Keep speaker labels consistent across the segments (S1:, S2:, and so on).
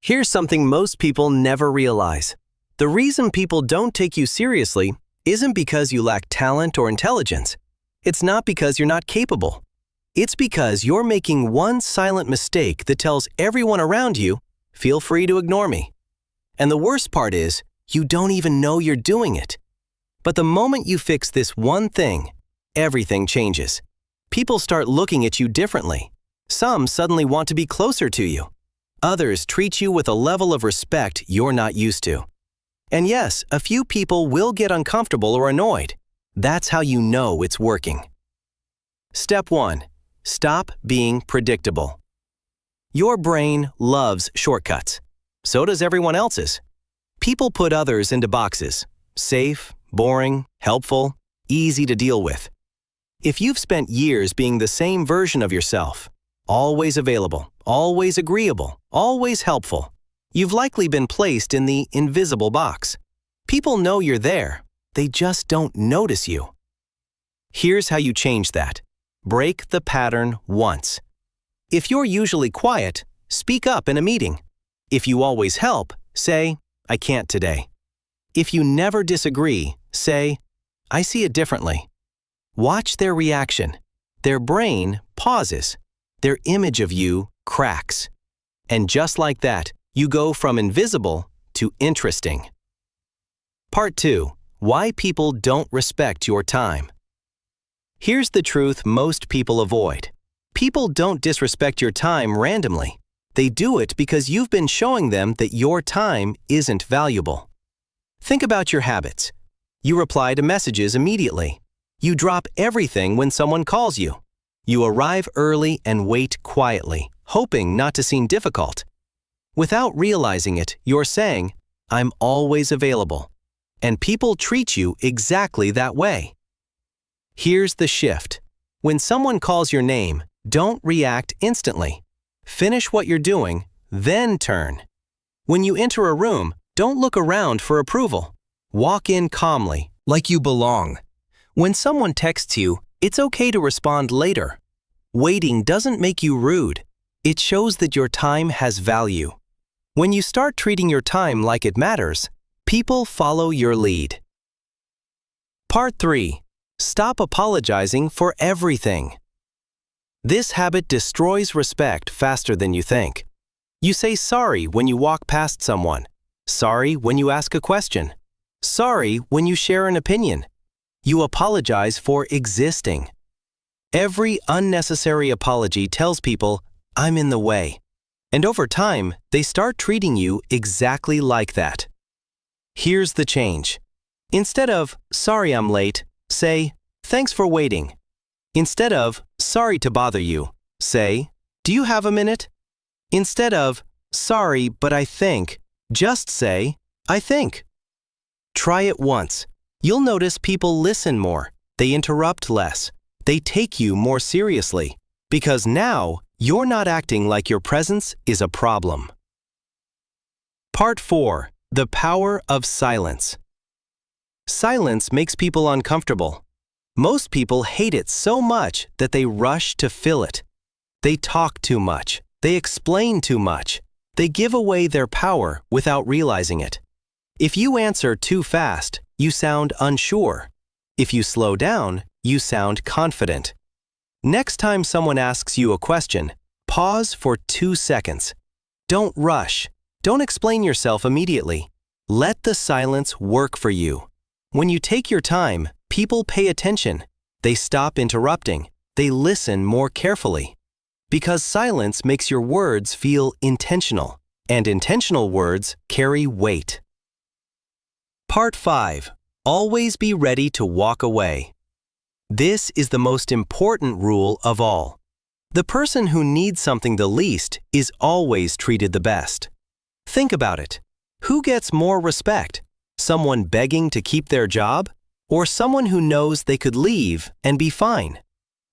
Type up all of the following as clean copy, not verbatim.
S1: Here's something most people never realize. The reason people don't take you seriously isn't because you lack talent or intelligence. It's not because you're not capable. It's because you're making one silent mistake that tells everyone around you, feel free to ignore me. And the worst part is, you don't even know you're doing it. But the moment you fix this one thing, everything changes. People start looking at you differently. Some suddenly want to be closer to you. Others treat you with a level of respect you're not used to. And yes, a few people will get uncomfortable or annoyed. That's how you know it's working. Step 1. Stop being predictable. Your brain loves shortcuts. So does everyone else's. People put others into boxes. Safe, boring, helpful, easy to deal with. If you've spent years being the same version of yourself, always available, always agreeable, always helpful, you've likely been placed in the invisible box. People know you're there. They just don't notice you. Here's how you change that. Break the pattern once. If you're usually quiet, speak up in a meeting. If you always help, say, I can't today. If you never disagree, say, I see it differently. Watch their reaction. Their brain pauses. Their image of you cracks. And just like that, you go from invisible to interesting. Part 2. Why people don't respect your time. Here's the truth most people avoid. People don't disrespect your time randomly. They do it because you've been showing them that your time isn't valuable. Think about your habits. You reply to messages immediately. You drop everything when someone calls you. You arrive early and wait quietly, hoping not to seem difficult. Without realizing it, you're saying, I'm always available. And people treat you exactly that way. Here's the shift. When someone calls your name, don't react instantly. Finish what you're doing, then turn. When you enter a room, don't look around for approval. Walk in calmly, like you belong. When someone texts you, it's okay to respond later. Waiting doesn't make you rude. It shows that your time has value. When you start treating your time like it matters, people follow your lead. Part 3. Stop apologizing for everything. This habit destroys respect faster than you think. You say sorry when you walk past someone. Sorry when you ask a question. Sorry when you share an opinion. You apologize for existing. Every unnecessary apology tells people, I'm in the way. And over time, they start treating you exactly like that. Here's the change. Instead of, sorry I'm late, say, thanks for waiting. Instead of, sorry to bother you, say, do you have a minute? Instead of, sorry, but I think, just say, I think. Try it once. You'll notice people listen more. They interrupt less. They take you more seriously. Because now, you're not acting like your presence is a problem. Part 4. The power of silence. Silence makes people uncomfortable. Most people hate it so much that they rush to fill it. They talk too much. They explain too much. They give away their power without realizing it. If you answer too fast, you sound unsure. If you slow down, you sound confident. Next time someone asks you a question, pause for 2 seconds. Don't rush. Don't explain yourself immediately. Let the silence work for you. When you take your time, people pay attention. They stop interrupting. They listen more carefully. Because silence makes your words feel intentional, and intentional words carry weight. Part 5. Always be ready to walk away. This is the most important rule of all. The person who needs something the least is always treated the best. Think about it. Who gets more respect? Someone begging to keep their job? Or someone who knows they could leave and be fine?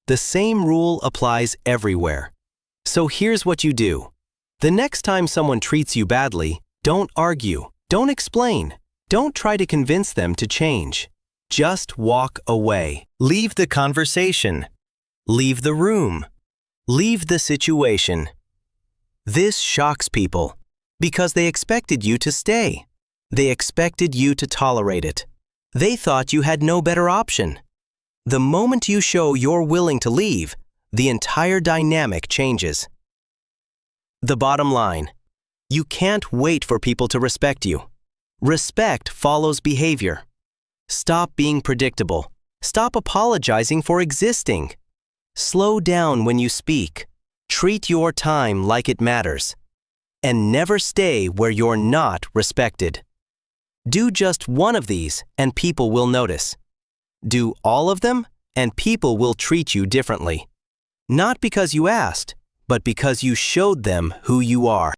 S1: The same rule applies everywhere. So here's what you do. The next time someone treats you badly, don't argue. Don't explain. Don't try to convince them to change. Just walk away. Leave the conversation. Leave the room. Leave the situation. This shocks people. Because they expected you to stay. They expected you to tolerate it. They thought you had no better option. The moment you show you're willing to leave, the entire dynamic changes. The bottom line: you can't wait for people to respect you. Respect follows behavior. Stop being predictable. Stop apologizing for existing. Slow down when you speak. Treat your time like it matters. And never stay where you're not respected. Do just one of these and people will notice. Do all of them and people will treat you differently. Not because you asked, but because you showed them who you are.